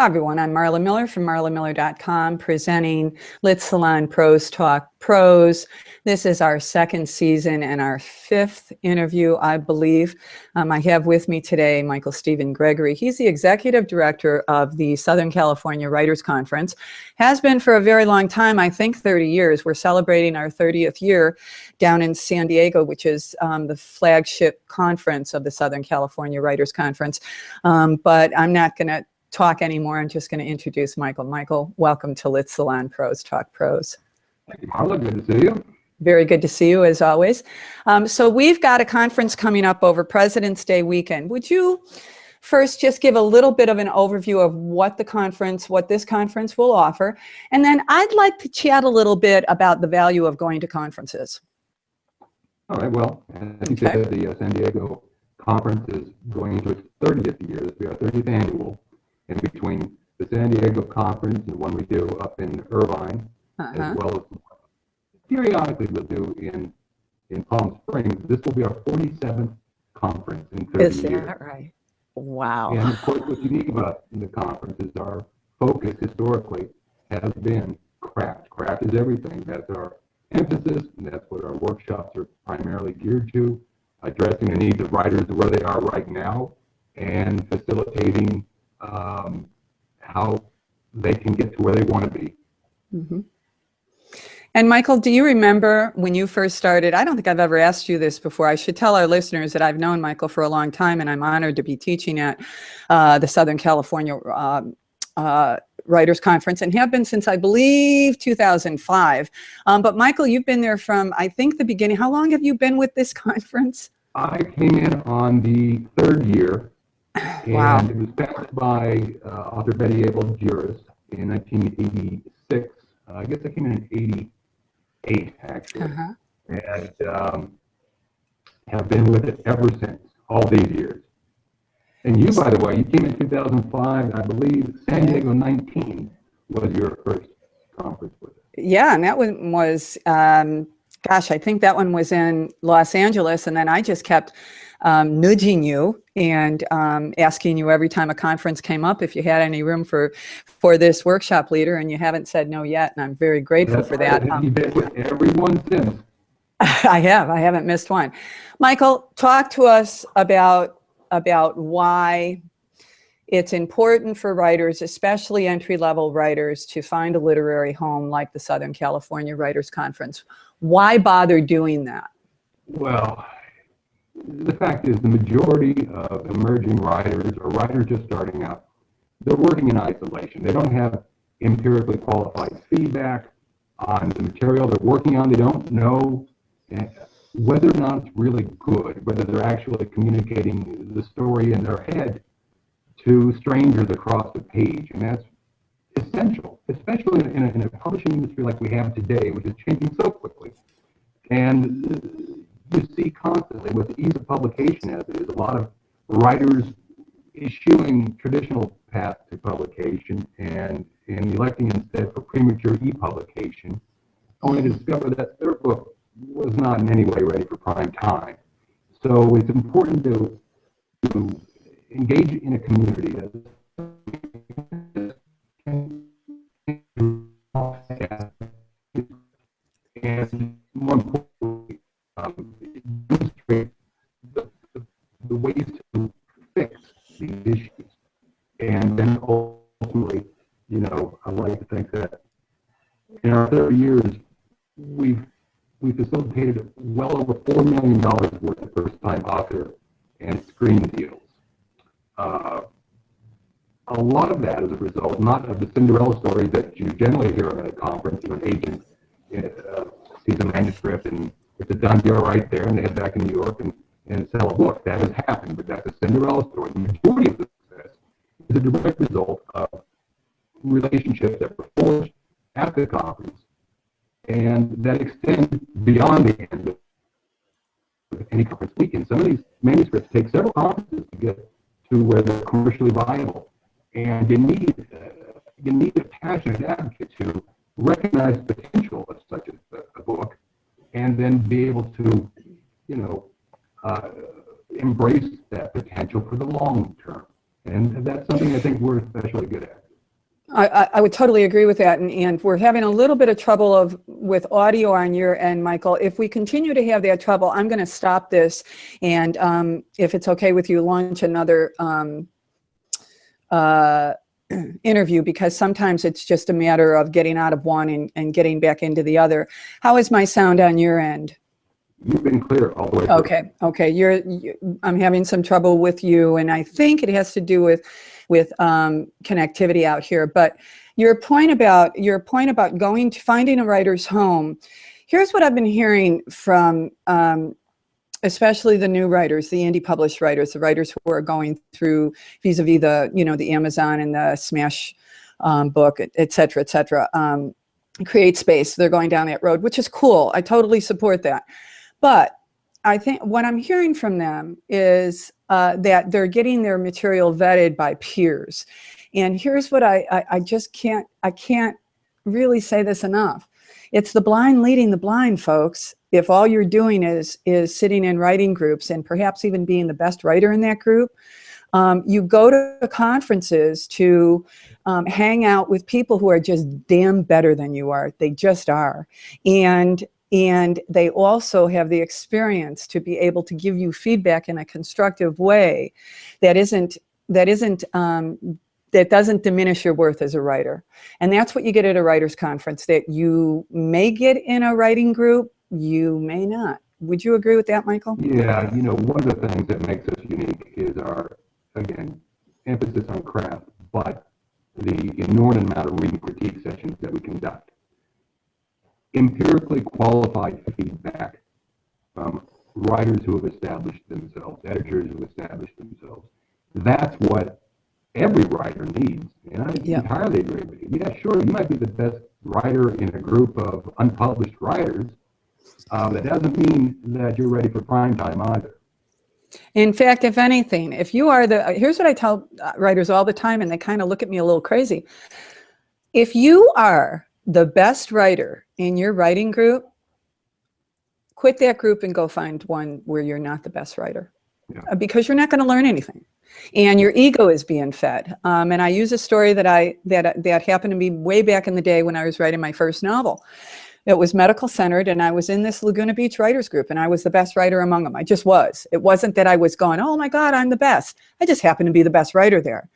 Hi, everyone. I'm MarleneGeller from MarleneGeller.com, presenting LitSalon Prose Talk Prose. This is our second season and our fifth interview, I believe. I have with me today Michael Stephen Gregory. He's the executive director of the Southern California Writers Conference. Has been for a very long time, I think 30 years. We're celebrating our 30th year down in San Diego, which is the flagship conference of the Southern California Writers Conference. But I'm not going to talk anymore. I'm just going to introduce Michael. Michael, welcome to LitSalon Prose Talk Prose. Thank you, Marla. Good to see you. Very good to see you, as always. So we've got a conference coming up over President's Day weekend. Would you first just give a little bit of an overview of what this conference will offer? And then I'd like to chat a little bit about the value of going to conferences. All right. Well, as you said, the San Diego conference is going into its 30th year. This will be our 30th annual. In between the San Diego conference and the one we do up in Irvine, as well as periodically we'll do in Palm Springs. This will be our 47th conference in 30 years. Is that right? Wow. And of course, what's unique about the conference is our focus historically has been craft. Craft is everything. That's our emphasis, and that's what our workshops are primarily geared to, addressing the needs of writers where they are right now and facilitating how they can get to where they want to be. Mm-hmm. And Michael, do you remember when you first started? I don't think I've ever asked you this before. I should tell our listeners that I've known Michael for a long time, and I'm honored to be teaching at the Southern California Writers Conference, and have been since, I believe, 2005. But Michael, you've been there from, I think, the beginning. How long have you been with this conference? I came in on the third year. Wow. And it was founded by author Betty Abel Juris in 1986. I guess I came in 88, actually. And have been with it ever since, all these years. And you, by the way, you came in 2005. I believe San Diego 19 was your first conference with it. Yeah, and that one was, gosh, I think that one was in Los Angeles. And then I just kept nudging you and asking you every time a conference came up if you had any room for this workshop leader, and you haven't said no yet, and I'm very grateful for that. You've been with everyone since. I haven't missed one. Michael, talk to us about why it's important for writers, especially entry-level writers, to find a literary home like the Southern California Writers Conference. Why bother doing that? Well, the fact is the majority of emerging writers or writers just starting out, they're working in isolation. They don't have empirically qualified feedback on the material they're working on. They don't know whether or not it's really good, whether they're actually communicating the story in their head to strangers across the page. And that's essential, especially in a publishing industry like we have today, which is changing so quickly. And you see constantly with the ease of publication as it is, a lot of writers eschewing traditional paths to publication and electing instead for premature e-publication, only to discover that their book was not in any way ready for prime time. So it's important to engage in a community and more importantly, demonstrate the ways to fix these issues. And then ultimately, I like to think that in our 30 years, we've facilitated well over $4 million worth of first-time author and screen deals. A lot of that is a result, not of the Cinderella story that you generally hear at a conference. An agent sees a manuscript and it's a done deal right there, and they head back in New York and sell a book. That has happened, but that's a Cinderella story. The majority of the success is a direct result of relationships that were forged at the conference and that extend beyond the end of any conference weekend. Some of these manuscripts take several conferences to get to where they're commercially viable. And you need a passionate advocate to recognize the potential of such a book, and then be able to, embrace that potential for the long term. And that's something I think we're especially good at. I would totally agree with that, and we're having a little bit of trouble with audio on your end, Michael. If we continue to have that trouble, I'm going to stop this, and if it's okay with you, launch another interview, because sometimes it's just a matter of getting out of one and getting back into the other. How is my sound on your end? You've been clear all the way through. Okay. I'm having some trouble with you, and I think it has to do with connectivity out here. But your point about finding a writer's home. Here's what I've been hearing from especially the new writers, the indie published writers, the writers who are going through vis-a-vis the Amazon and the Smash book, et cetera, create space. They're going down that road, which is cool. I totally support that. But I think what I'm hearing from them is that they're getting their material vetted by peers. And here's what I can't really say this enough. It's the blind leading the blind, folks. If all you're doing is sitting in writing groups and perhaps even being the best writer in that group, you go to conferences to hang out with people who are just damn better than you are. They just are. And they also have the experience to be able to give you feedback in a constructive way that doesn't diminish your worth as a writer. And that's what you get at a writer's conference that you may get in a writing group, you may not. Would you agree with that, Michael? Yeah, one of the things that makes us unique is our, again, emphasis on craft, but the inordinate amount of reading critique sessions that we conduct. Empirically qualified feedback from writers who have established themselves, editors who have established themselves. That's what every writer needs. And I entirely agree with you. Yeah, sure, you might be the best writer in a group of unpublished writers. That doesn't mean that you're ready for prime time either. In fact, if anything, if you are here's what I tell writers all the time, and they kind of look at me a little crazy. If you are the best writer in your writing group, quit that group and go find one where you're not the best writer, because you're not going to learn anything, and your ego is being fed. And I use a story that happened to me way back in the day when I was writing my first novel. It was medical centered, and I was in this Laguna Beach writers group, and I was the best writer among them. I just was. It wasn't that I was going, oh my God, I'm the best. I just happened to be the best writer there.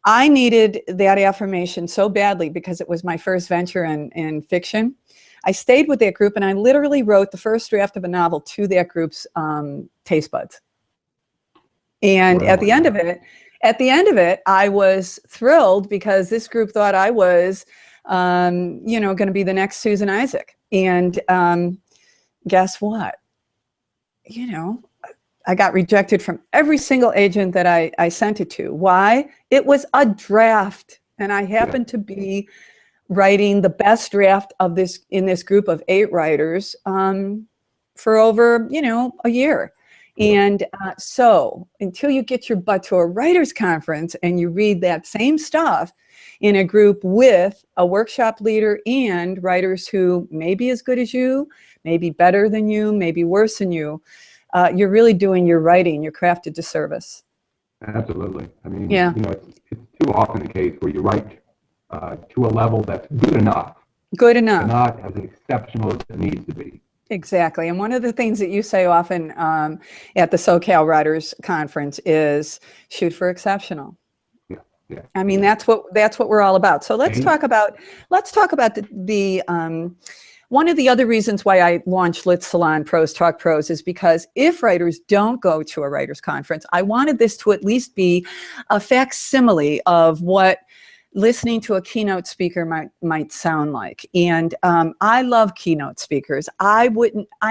I needed that affirmation so badly because it was my first venture in fiction. I stayed with that group, and I literally wrote the first draft of a novel to that group's taste buds. And at the end of it, I was thrilled because this group thought I was going to be the next Susan Isaac. And guess what? I got rejected from every single agent that I sent it to. Why? It was a draft, and I happened to be writing the best draft of this in this group of 8 writers for over a year. And so until you get your butt to a writer's conference and you read that same stuff in a group with a workshop leader and writers who may be as good as you, maybe better than you, maybe worse than you, you're really doing your writing, your craft a disservice. Absolutely. I mean, it's too often the case where you write to a level that's good enough. Good enough. Not as exceptional as it needs to be. Exactly. And one of the things that you say often at the SoCal Writers Conference is shoot for exceptional. Yeah. I mean, that's what we're all about. So let's talk about the one of the other reasons why I launched LitSalon Prose Talk Prose is because if writers don't go to a writers conference, I wanted this to at least be a facsimile of what listening to a keynote speaker might sound like. And I love keynote speakers. I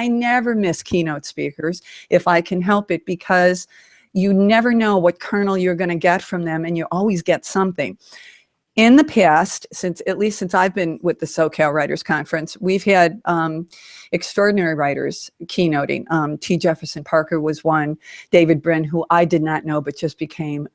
never miss keynote speakers if I can help it, because you never know what kernel you're going to get from them, and you always get something. In the past, since I've been with the SoCal Writers Conference, we've had extraordinary writers keynoting. T. Jefferson Parker was one, David Brin, who I did not know, but just became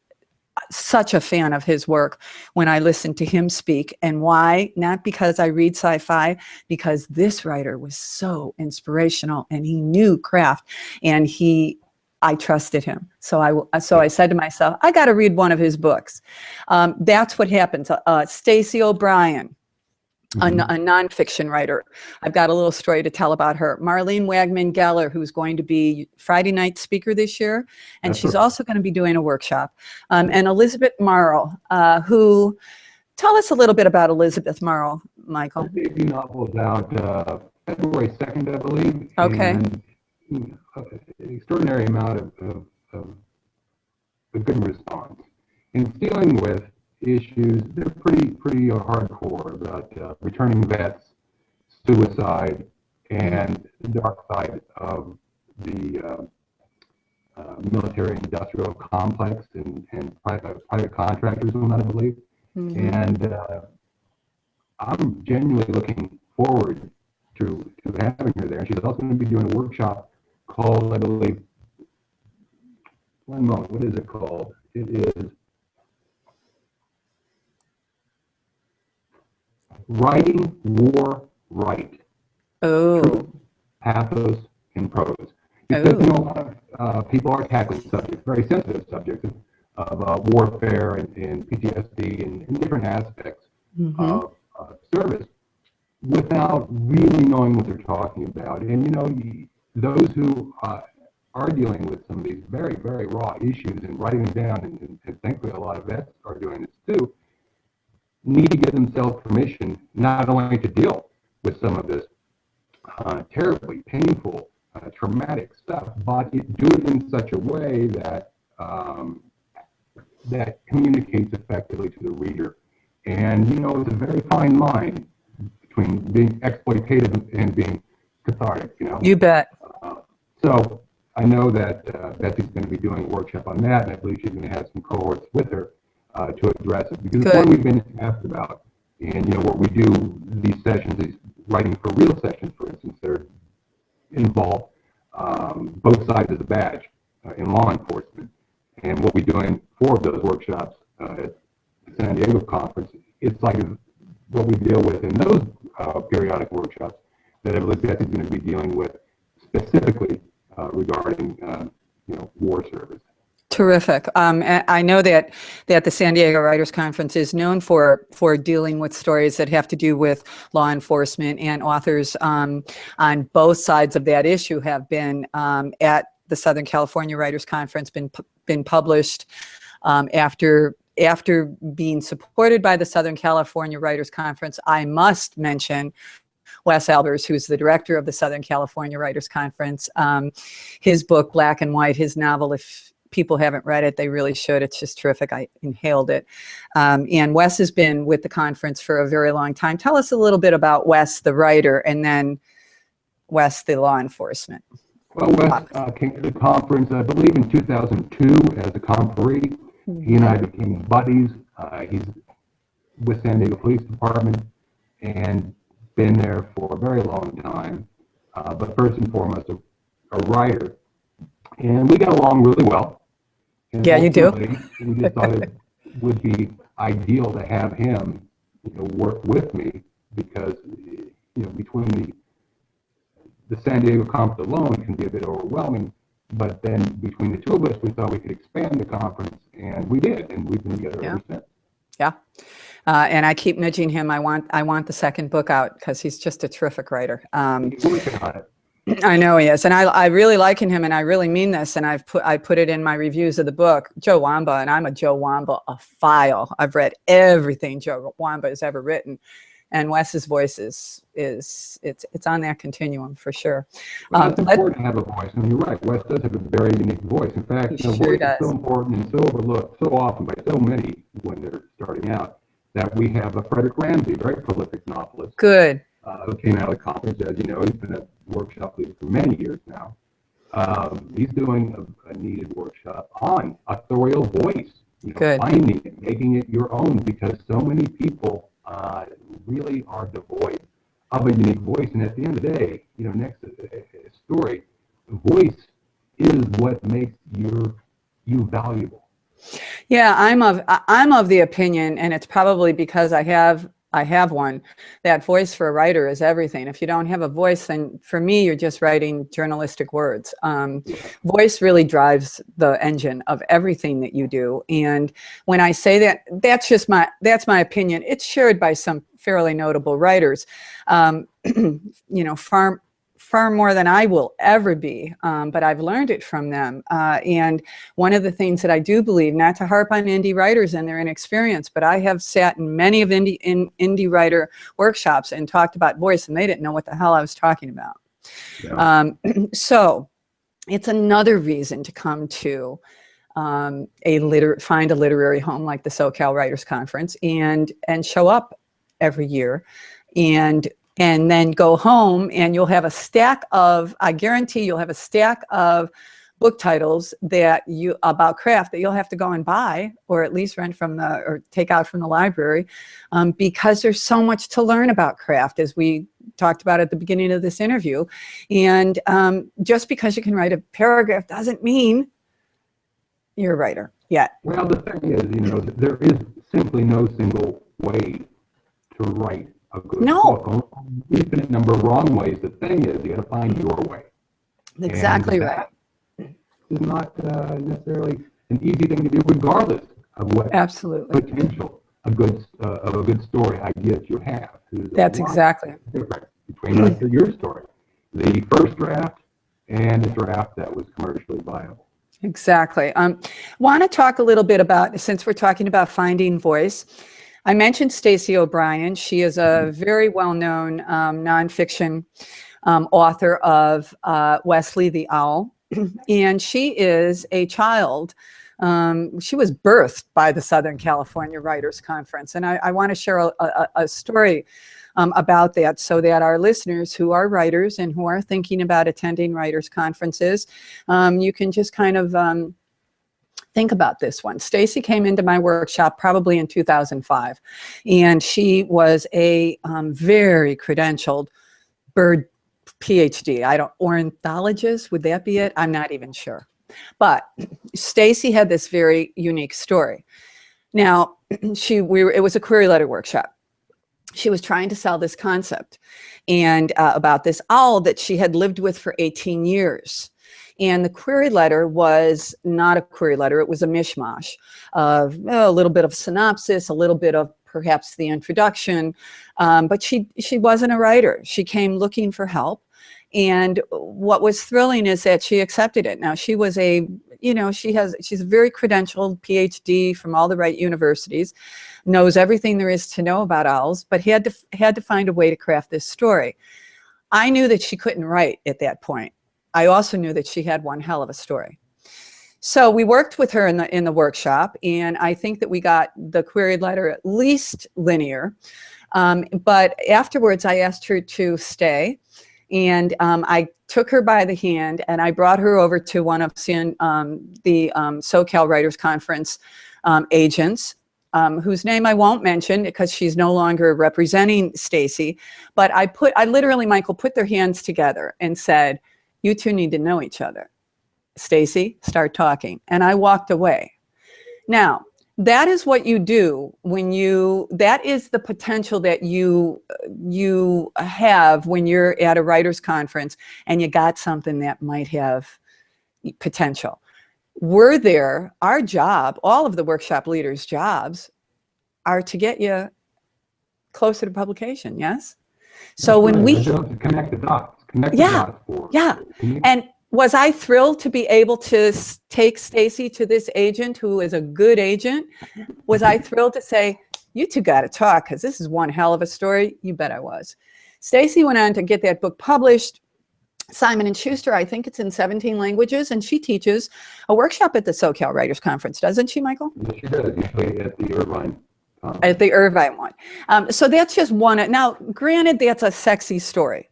such a fan of his work when I listened to him speak. And why? Not because I read sci-fi, because this writer was so inspirational and he knew craft, and he I trusted him. So I said to myself, I got to read one of his books. That's what happens. Stacy O'Brien, a nonfiction writer. I've got a little story to tell about her. Marlene Wagman-Geller, who's going to be Friday night speaker this year, and she's also going to be doing a workshop. And Elizabeth Marle, who, tell us a little bit about Elizabeth Marle, Michael. The debut novel is out February 2nd, I believe. Okay. And an extraordinary amount of a good response. And it's dealing with issues that are pretty hardcore about returning vets, suicide, and the dark side of the military-industrial complex and private contractors, I believe. And I'm genuinely looking forward to having her there. And she's also going to be doing a workshop called, I believe, one moment, what is it called? It is Writing War Right. Oh. Truth, pathos, and prose. Because a lot of people are tackling subjects, very sensitive subjects of warfare and PTSD and different aspects of service without really knowing what they're talking about. And, those who are dealing with some of these very, very raw issues and writing them down, and thankfully a lot of vets are doing this too, need to give themselves permission not only to deal with some of this terribly painful, traumatic stuff, but do it in such a way that that communicates effectively to the reader. And, it's a very fine line between being exploitative and being cathartic, You bet. So I know that Betsy's going to be doing a workshop on that, and I believe she's going to have some cohorts with her to address it. Because it's one we've been asked about. And, what we do these sessions, these writing for real sessions, for instance, they're involve both sides of the badge in law enforcement. And what we do in 4 of those workshops at the San Diego conference, it's like what we deal with in those periodic workshops that Elizabeth is going to be dealing with specifically regarding war service. Terrific. I know that the San Diego Writers Conference is known for dealing with stories that have to do with law enforcement, and authors on both sides of that issue have been at the Southern California Writers Conference, been published after being supported by the Southern California Writers Conference. I must mention Wes Albers, who's the director of the Southern California Writers Conference. His book, Black and White, his novel, if people haven't read it, they really should. It's just terrific. I inhaled it. And Wes has been with the conference for a very long time. Tell us a little bit about Wes, the writer, and then Wes, the law enforcement. Well, Wes came to the conference, I believe, in 2002 as a conferee. He and I became buddies. He's with San Diego Police Department and been there for a very long time, but first and foremost, a writer. And we got along really well. And yeah, you do. We just thought it would be ideal to have him, work with me because, between the San Diego conference alone can be a bit overwhelming. But then between the two of us, we thought we could expand the conference, and we did, and we've been together ever since. Yeah. And I keep nudging him. I want the second book out because he's just a terrific writer. He's working on it. I know he is, and I really liken him, and I really mean this. And I put it in my reviews of the book, Joe Wamba, and I'm a Joe Wamba-ophile. I've read everything Joe Wamba has ever written, and Wes's voice is it's on that continuum for sure. Well, it's important to have a voice, and you're right. Wes does have a very unique voice. In fact, voice is so important and so overlooked so often by so many when they're starting out that we have a Frederick Ramsey, very prolific novelist. Good. Who came out of the conference, as you know, he's been a workshop leader for many years now. He's doing a needed workshop on authorial voice, finding it, making it your own, because so many people really are devoid of a unique voice. And at the end of the day, next to a story, voice is what makes you valuable. Yeah, I'm of the opinion, and it's probably because I have I have one. That voice for a writer is everything. If you don't have a voice, then for me, you're just writing journalistic words. Voice really drives the engine of everything that you do. And when I say that, that's my opinion. It's shared by some fairly notable writers, far more than I will ever be, but I've learned it from them. And one of the things that I do believe, not to harp on indie writers and their inexperience, but I have sat in many of indie writer workshops and talked about voice, and they didn't know what the hell I was talking about. Yeah. So it's another reason to come to find a literary home like the SoCal Writers Conference and show up every year and then go home, and you'll have a stack of, I guarantee you'll have a stack of book titles about craft that you'll have to go and buy, or at least rent or take out from the library, because there's so much to learn about craft, as we talked about at the beginning of this interview. And just because you can write a paragraph doesn't mean you're a writer yet. Well, the thing is, there is simply no single way to write a good book. Infinite number of wrong ways. The thing is, you got to find your way. Exactly right. It's not necessarily an easy thing to do, regardless of what potential of a good story idea that you have. That's exactly different between your story, the first draft and the draft that was commercially viable. Exactly. Want to talk a little bit about, since we're talking about finding voice, I mentioned Stacy O'Brien. She is a very well-known nonfiction author of Wesley the Owl, and she is a child. She was birthed by the Southern California Writers Conference, and I want to share a story about that, so that our listeners who are writers and who are thinking about attending writers' conferences, you can just kind of think about this one. Stacy came into my workshop probably in 2005, and she was a very credentialed bird PhD. Ornithologist, would that be it? I'm not even sure. But Stacy had this very unique story. Now, it was a query letter workshop. She was trying to sell this concept and about this owl that she had lived with for 18 years. And the query letter was not a query letter. It was a mishmash of a little bit of synopsis, a little bit of perhaps the introduction. But she wasn't a writer. She came looking for help. And what was thrilling is that she accepted it. Now, she was she's a very credentialed PhD from all the right universities, knows everything there is to know about owls, but had to find a way to craft this story. I knew that she couldn't write at that point. I also knew that she had one hell of a story. So we worked with her in the workshop, and I think that we got the queried letter at least linear. But afterwards, I asked her to stay, and I took her by the hand, and I brought her over to one of the SoCal Writers Conference agents, whose name I won't mention because she's no longer representing Stacy. But I literally, Michael, put their hands together and said, "You two need to know each other. Stacy, start talking." And I walked away. Now, that is what you do that is the potential that you have when you're at a writer's conference and you got something that might have potential. Our job, all of the workshop leaders' jobs, are to get you closer to publication, yes? So when we connect the dots. And was I thrilled to be able to take Stacy to this agent who is a good agent? Was I thrilled to say, "You two got to talk because this is one hell of a story"? You bet I was. Stacy went on to get that book published. Simon & Schuster, I think it's in 17 languages, and she teaches a workshop at the SoCal Writers Conference, doesn't she, Michael? Yes, she does, usually at the Irvine. At the Irvine one. So that's just one. Now, granted, that's a sexy story.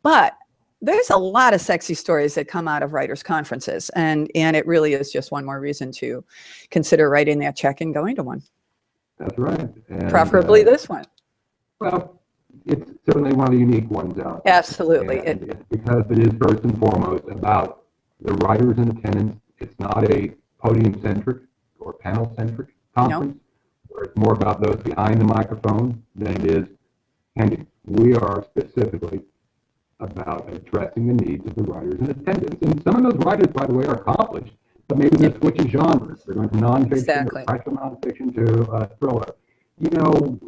But there's a lot of sexy stories that come out of writers' conferences, and it really is just one more reason to consider writing that check and going to one. That's right. And, preferably this one. Well, it's certainly one of the unique ones out there. Absolutely. It's because it is first and foremost about the writers in attendance. It's not a podium-centric or panel-centric conference. Nope. where it's more about those behind the microphone than it is handing. We are specifically about addressing the needs of the writers in attendance. And some of those writers, by the way, are accomplished, but maybe they're switching genres. They're going from nonfiction or practical nonfiction to thriller. You know,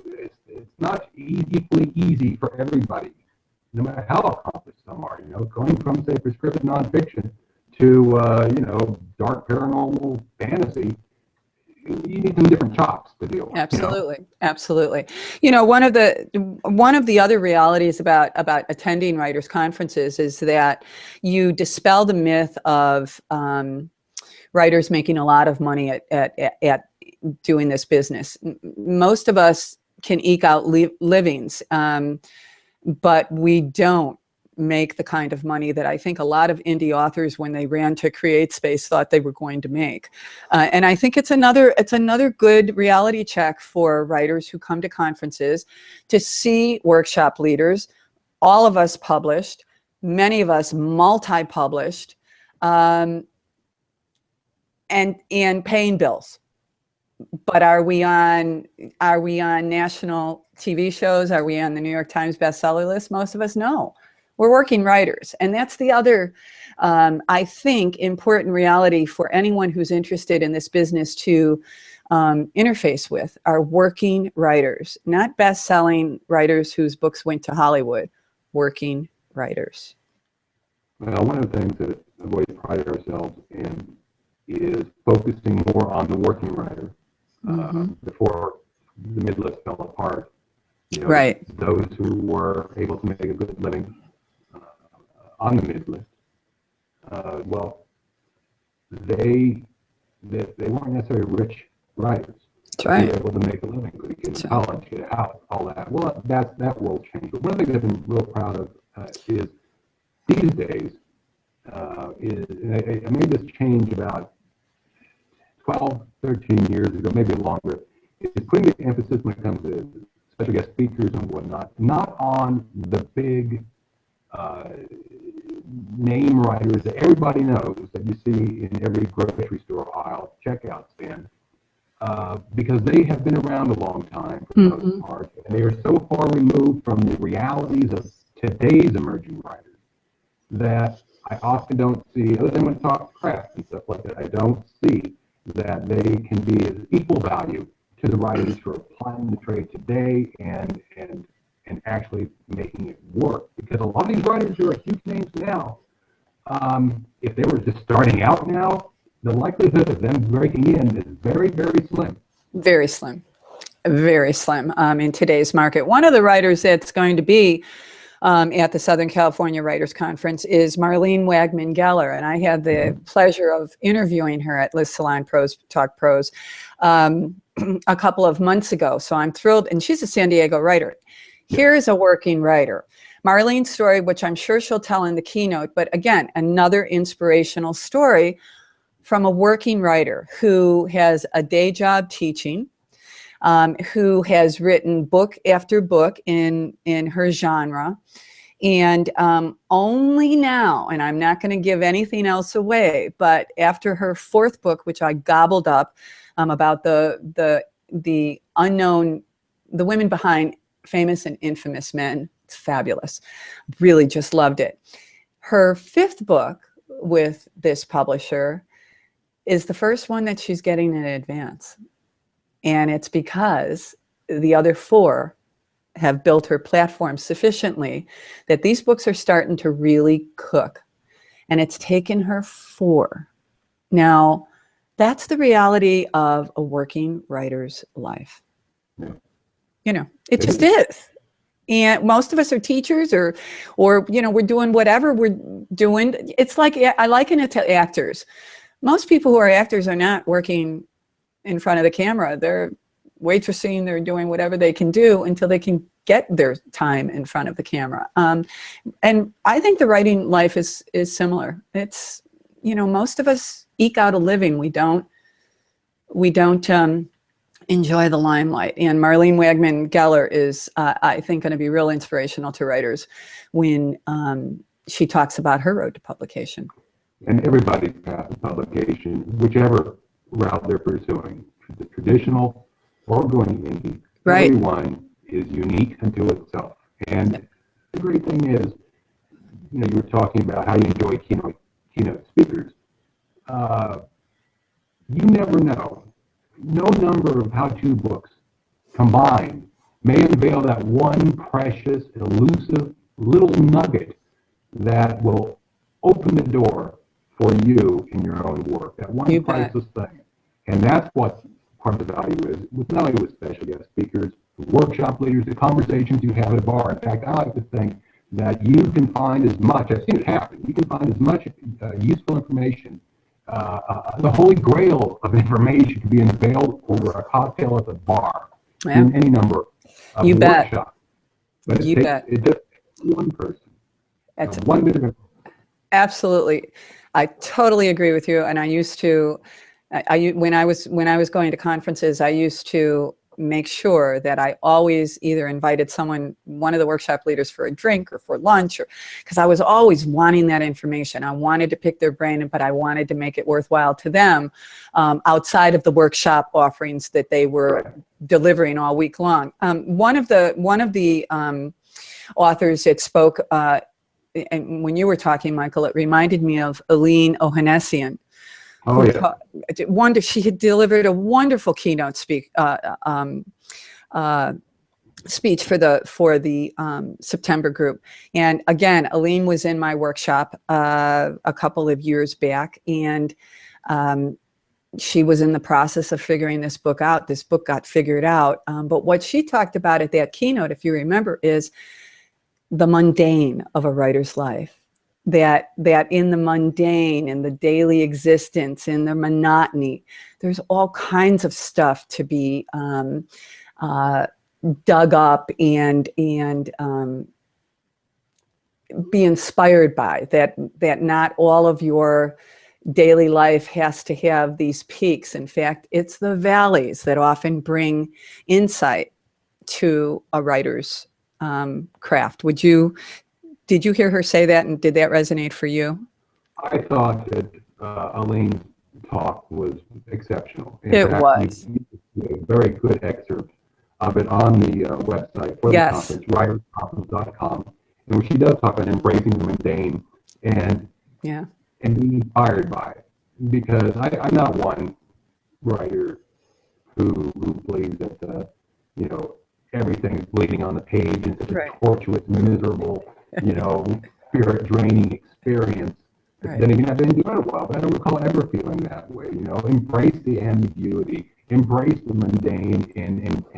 it's not equally easy for everybody, no matter how accomplished some are. You know, going from, say, prescriptive nonfiction to, you know, dark paranormal fantasy, you need some different chops to deal with. Absolutely, you know? Absolutely. You know, one of the other realities about attending writers' conferences is that you dispel the myth of writers making a lot of money at doing this business. Most of us can eke out livings, but we don't make the kind of money that I think a lot of indie authors, when they ran to Create Space, thought they were going to make. And I think it's another good reality check for writers who come to conferences to see workshop leaders, all of us published, many of us multi-published, and paying bills. But are we on national TV shows? Are we on the New York Times bestseller list? Most of us no. We're working writers. And that's the other, I think, important reality for anyone who's interested in this business to interface with, are working writers, not best-selling writers whose books went to Hollywood, working writers. Well, one of the things that I've always prided ourselves in is focusing more on the working writer before the mid-list fell apart. You know, right. Those who were able to make a good living on the mid-list, well, they weren't necessarily rich writers. That's right. They were able to make a living, could get a college, get a house, all that. Well, that world changed. But one of the things I've been real proud of is these days, I made this change about 12, 13 years ago, maybe longer, is putting the emphasis when it comes to special guest speakers and whatnot, not on the big name writers that everybody knows that you see in every grocery store aisle, checkout stand, because they have been around a long time for the most part, and they are so far removed from the realities of today's emerging writers that I often don't see, other than when talk craft and stuff like that, I don't see that they can be of equal value to the writers who are applying the trade today and actually making it work. Because a lot of these writers who are huge names now, if they were just starting out now, the likelihood of them breaking in is very, very slim. Very slim. Very slim in today's market. One of the writers that's going to be at the Southern California Writers Conference is MarleneGeller, and I had the pleasure of interviewing her at LitSalon Talk Prose a couple of months ago. So I'm thrilled, and she's a San Diego writer. Here's a working writer. Marlene's story, which I'm sure she'll tell in the keynote, but again, another inspirational story from a working writer who has a day job teaching, who has written book after book in her genre, and only now, and I'm not going to give anything else away, but after her fourth book, which I gobbled up, about the unknown, the women behind famous and infamous men. It's fabulous. Really just loved it. Her fifth book with this publisher is the first one that she's getting in advance. And it's because the other four have built her platform sufficiently that these books are starting to really cook. And it's taken her 4. Now, that's the reality of a working writer's life. Yeah. You know, it just is. And most of us are teachers or you know, we're doing whatever we're doing. It's like, I liken it to actors. Most people who are actors are not working in front of the camera. They're waitressing, they're doing whatever they can do until they can get their time in front of the camera. And I think the writing life is similar. It's, you know, most of us eke out a living. We don't enjoy the limelight. And MarleneGeller is, I think, going to be real inspirational to writers when she talks about her road to publication. And everybody's path to publication, whichever route they're pursuing, the traditional or going indie. Right. Everyone is unique unto itself. And the great thing is, you know, you were talking about how you enjoy keynote speakers. You never know. No number of how-to books combined may unveil that one precious, elusive little nugget that will open the door for you in your own work. That one priceless thing. And that's what part of the value is, with not only with special guest speakers, workshop leaders, the conversations you have at a bar. In fact, I like to think that you can find as much, I've seen it happen, you can find as much useful information, the holy grail of information can be unveiled over a cocktail at the bar in any number of workshops. But it takes just one person, one bit of information. Absolutely. I totally agree with you. And I used to, when I was going to conferences, I used to make sure that I always either invited one of the workshop leaders for a drink or for lunch, or because I was always wanting that information. I wanted to pick their brain, but I wanted to make it worthwhile to them outside of the workshop offerings that they were delivering all week long. One of the authors that spoke, and when you were talking, Michael, it reminded me of Aline Ohanessian. Oh, yeah. She had delivered a wonderful keynote speech for the September group. And again, Aline was in my workshop a couple of years back, and she was in the process of figuring this book out. This book got figured out. But what she talked about at that keynote, if you remember, is the mundane of a writer's life. That in the mundane, in the daily existence, in the monotony, there's all kinds of stuff to be dug up and be inspired by. That not all of your daily life has to have these peaks. In fact, it's the valleys that often bring insight to a writer's craft. Did you hear her say that, and did that resonate for you? I thought that Aline's talk was exceptional. It was. A very good excerpt of it on the website for the conference, writersconference.com, and where she does talk about embracing the mundane and being inspired by it. Because I'm not one writer who believes that everything is bleeding on the page and such a tortuous, miserable, spirit-draining experience. Then again, I've been doing it well, but I don't recall ever feeling that way. Embrace the ambiguity, embrace the mundane, and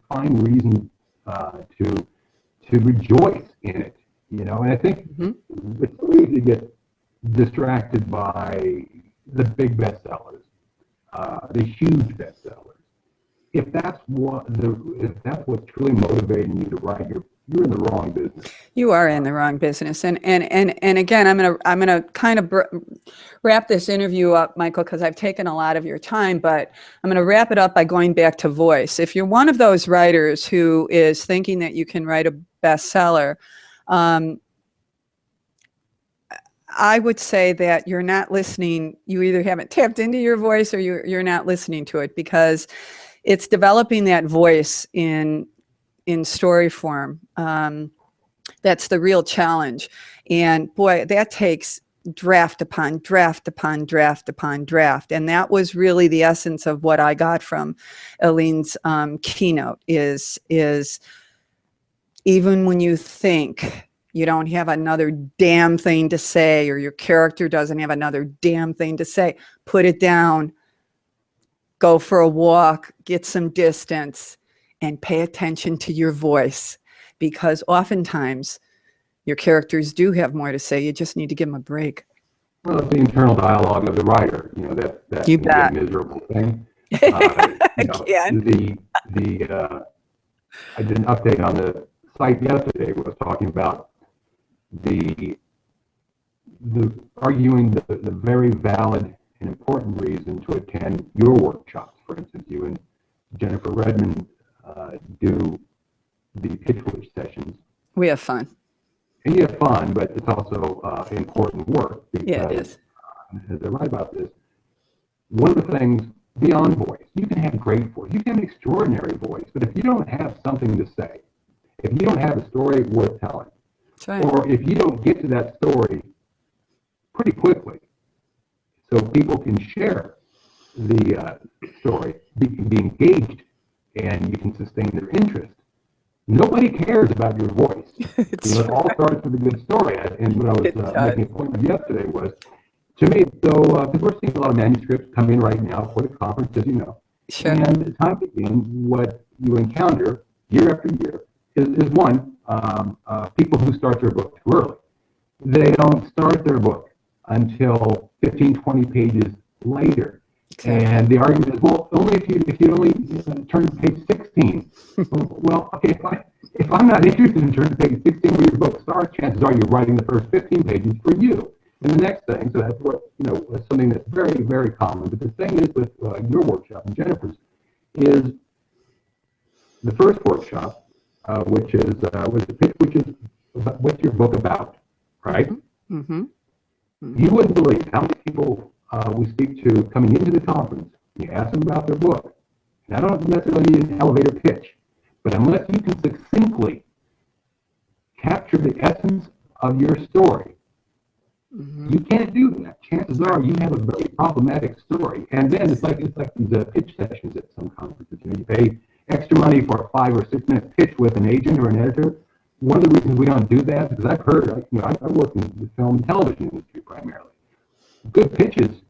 find reason to rejoice in it. And I think it's so easy to get distracted by the big bestsellers, the huge bestsellers. If that's what's truly motivating you to write, you're in the wrong business. You are in the wrong business. And again, I'm gonna kind of wrap this interview up, Michael, because I've taken a lot of your time, but I'm gonna wrap it up by going back to voice. If you're one of those writers who is thinking that you can write a bestseller, I would say that you're not listening. You either haven't tapped into your voice or you're not listening to it, because it's developing that voice in story form. That's the real challenge. And boy, that takes draft upon draft upon draft upon draft. And that was really the essence of what I got from Aline's keynote is even when you think you don't have another damn thing to say, or your character doesn't have another damn thing to say, put it down, go for a walk, get some distance, and pay attention to your voice, because oftentimes your characters do have more to say. You just need to give them a break. Well, it's the internal dialogue of the writer, that you bet. Miserable thing. Again. I did an update on the site yesterday where I was talking about the arguing the very valid and important reason to attend your workshops. For instance, you and Jennifer Redmond do the pitch pitch sessions. We have fun. And you have fun, but it's also important work. Because, yeah, it is. As I write about this, one of the things beyond voice. You can have great voice. You can have an extraordinary voice. But if you don't have something to say, if you don't have a story worth telling, That's right. or if you don't get to that story pretty quickly so people can share the story, be engaged, and you can sustain their interest, nobody cares about your voice. It all starts with a good story. And what I was making a point of yesterday was, to me, because we're seeing a lot of manuscripts come in right now for the conference, as you know. Sure. And time to begin, what you encounter year after year is one, people who start their book too early. They don't start their book until 15, 20 pages later. Okay. And the argument is, well, only if you only turn to page 16. Well, okay, if I'm not interested in turning to page 16 where your book starts, chances are you're writing the first 15 pages for you. And the next thing, so that's what, something that's very, very common. But the thing is with your workshop and Jennifer's, is the first workshop, which is what's your book about, right? Mm-hmm. Mm-hmm. You wouldn't believe how many people we speak to coming into the conference. You ask them about their book. And I don't necessarily need an elevator pitch, but unless you can succinctly capture the essence of your story, mm-hmm. you can't do that. Chances are you have a very problematic story. And then it's like these pitch sessions at some conferences. You pay extra money for a 5 or 6 minute pitch with an agent or an editor. One of the reasons we don't do that is because I've heard, I work in the film and television industry primarily. Good pitches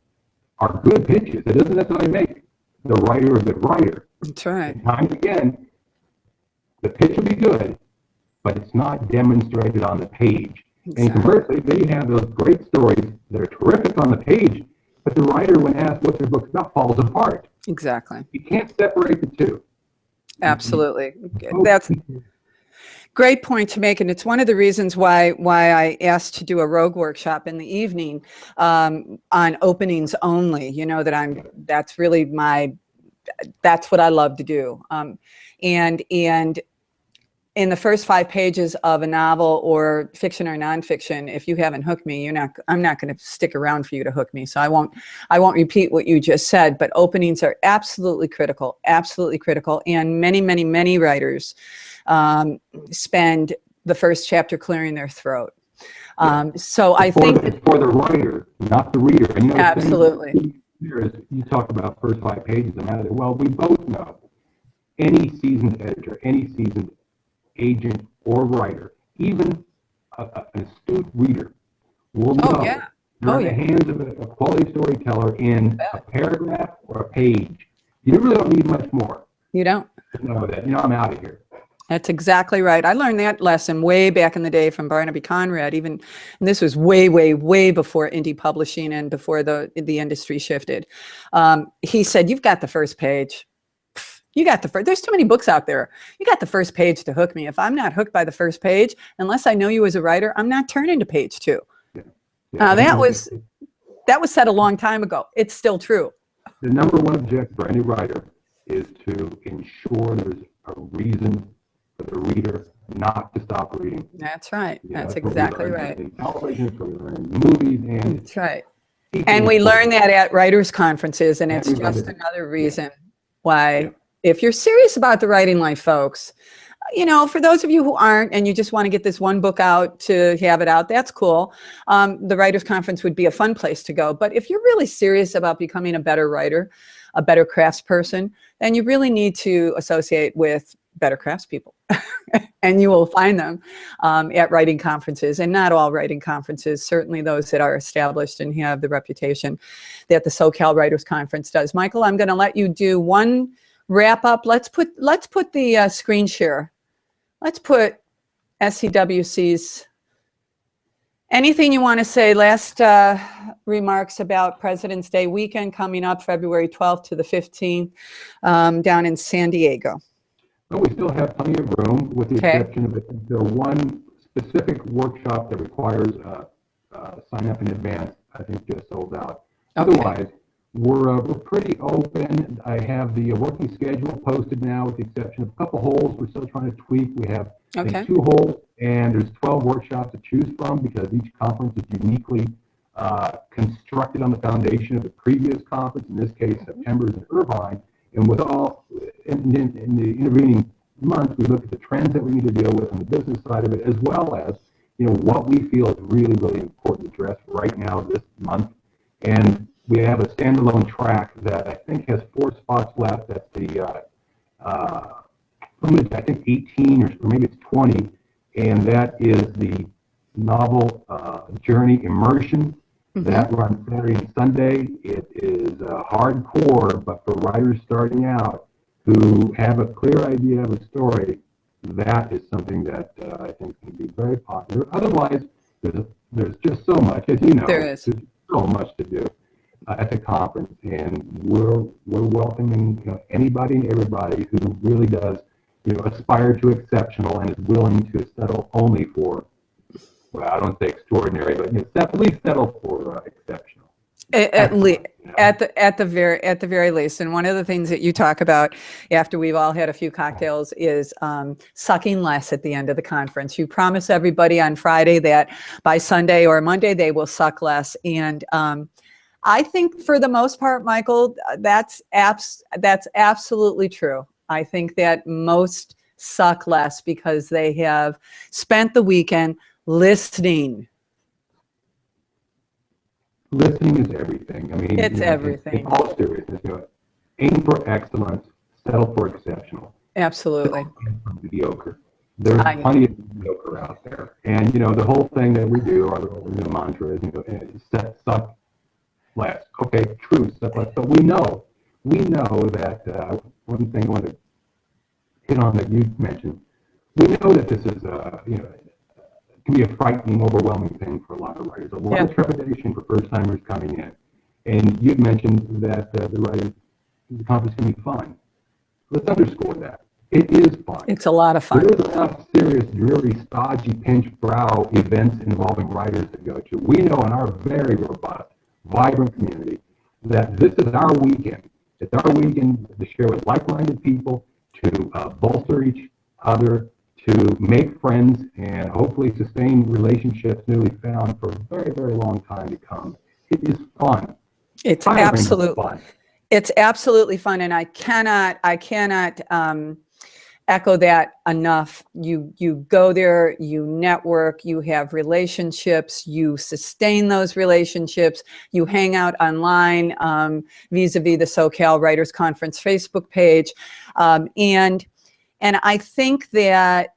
are good pitches. It doesn't necessarily make the writer a good writer. That's right. And time and again, the pitch will be good, but it's not demonstrated on the page. Exactly. And conversely, they have those great stories that are terrific on the page, but the writer, when asked what their book's about, falls apart. Exactly. You can't separate the two. Absolutely. That's great point to make, and it's one of the reasons why I asked to do a rogue workshop in the evening on openings only. That's what I love to do. And in the first 5 pages of a novel or fiction or nonfiction, if you haven't hooked me, I'm not going to stick around for you to hook me. So I won't repeat what you just said, but openings are absolutely critical, and many, many, many writers spend the first chapter clearing their throat. So I think it's for the writer, not the reader. And absolutely. You talk about first 5 pages and how well, we both know any seasoned editor, any seasoned agent or writer, even an astute reader will know you're in the hands of a quality storyteller in a paragraph or a page. You really don't need much more. You don't. To know that, I'm out of here. That's exactly right. I learned that lesson way back in the day from Barnaby Conrad, and this was way, way, way before indie publishing and before the industry shifted. He said, you've got the first page. You got there's too many books out there. You got the first page to hook me. If I'm not hooked by the first page, unless I know you as a writer, I'm not turning to page 2. That was said a long time ago. It's still true. The number one objective for any writer is to ensure there's a reason for the reader not to stop reading. That's right. That's exactly right. In television, that's what we learn in movies, and that's right. And we learn that at writers' conferences, and it's just another reason why. If you're serious about the writing life, folks, for those of you who aren't and you just want to get this one book out to have it out, that's cool. The Writers' Conference would be a fun place to go. But if you're really serious about becoming a better writer, a better craftsperson, then you really need to associate with better craftspeople. And you will find them at writing conferences, and not all writing conferences, certainly those that are established and have the reputation that the SoCal Writers' Conference does. Michael, I'm going to let you do one wrap up. Let's put the screen share. Let's put SCWC's. Anything you want to say? Last remarks about President's Day weekend coming up, February 12th to the 15th, down in San Diego. Well, we still have plenty of room, with the exception of the one specific workshop that requires sign up in advance. I think just sold out. Okay. Otherwise, we're pretty open. I have the working schedule posted now, with the exception of a couple holes we're still trying to tweak. We have 2 holes, and there's 12 workshops to choose from, because each conference is uniquely constructed on the foundation of the previous conference, in this case, September's in Irvine, and with all, in the intervening months, we look at the trends that we need to deal with on the business side of it, as well as, what we feel is really, really important to address right now this month. And we have a standalone track that I think has 4 spots left. That's the, I think 18 or maybe it's 20, and that is the novel journey immersion. That runs Saturday and Sunday. It is hardcore, but for writers starting out who have a clear idea of a story, that is something that I think can be very popular. Otherwise, there's just so much, as you know, there's so much to do at the conference, and we're welcoming anybody and everybody who really does aspire to exceptional and is willing to settle only for, well, I don't say extraordinary, but at least settle for exceptional. At the very least. And one of the things that you talk about after we've all had a few cocktails is sucking less at the end of the conference. You promise everybody on Friday that by Sunday or Monday they will suck less, and I think for the most part, Michael, that's absolutely true. I think that most suck less because they have spent the weekend listening. Listening is everything. I mean, it's everything. In all seriousness, aim for excellence, settle for exceptional. Absolutely. For mediocre. There's plenty of mediocre out there, and the whole thing that we do, our little mantra is suck less. Okay, true, suck less. But we know that one thing I want to hit on that you mentioned. We know that this is can be a frightening, overwhelming thing for a lot of writers. A lot of trepidation for first-timers coming in. And you've mentioned that the conference can be fun. Let's underscore that. It is fun. It's a lot of fun. There is a lot of serious, dreary, stodgy, pinch-brow events involving writers to go to. We know in our very robust, vibrant community that this is our weekend. It's our weekend to share with like-minded people, to bolster each other, to make friends, and hopefully sustain relationships newly found for a very, very long time to come. It is fun. It's fun. It's absolutely fun, and I cannot echo that enough. You go there, you network, you have relationships, you sustain those relationships, you hang out online vis-a-vis the SoCal Writers Conference Facebook page, and I think that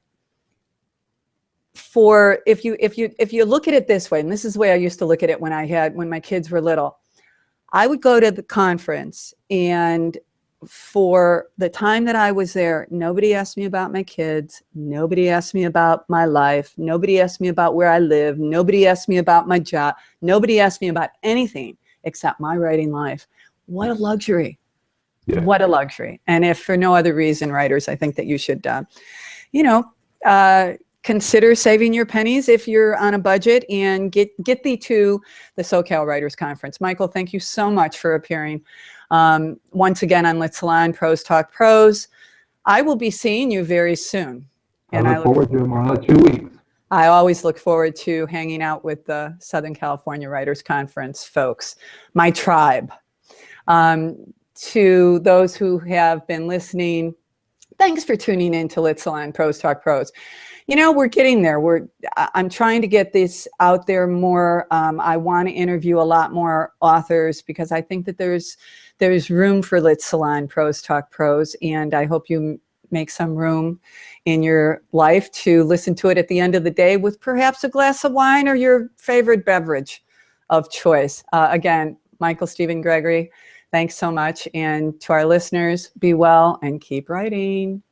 if you look at it this way, and this is the way I used to look at it when my kids were little, I would go to the conference, and for the time that I was there, nobody asked me about my kids, nobody asked me about my life, nobody asked me about where I live, nobody asked me about my job, nobody asked me about anything except my writing life. What a luxury. Yeah. What a luxury. And if for no other reason, writers, I think that you should, consider saving your pennies if you're on a budget and get thee to the SoCal Writers Conference. Michael, thank you so much for appearing once again on LitSalon, Prose Talk Prose. I will be seeing you very soon. And I look forward to it, 2 weeks. I always look forward to hanging out with the Southern California Writers Conference folks, my tribe. To those who have been listening, thanks for tuning in to LitSalon, Prose Talk Prose. We're getting there. I'm trying to get this out there more. I want to interview a lot more authors because I think that there's room for LitSalon, Prose Talk Prose, and I hope you make some room in your life to listen to it at the end of the day with perhaps a glass of wine or your favorite beverage of choice. Again, Michael, Stephen, Gregory, thanks so much. And to our listeners, be well and keep writing.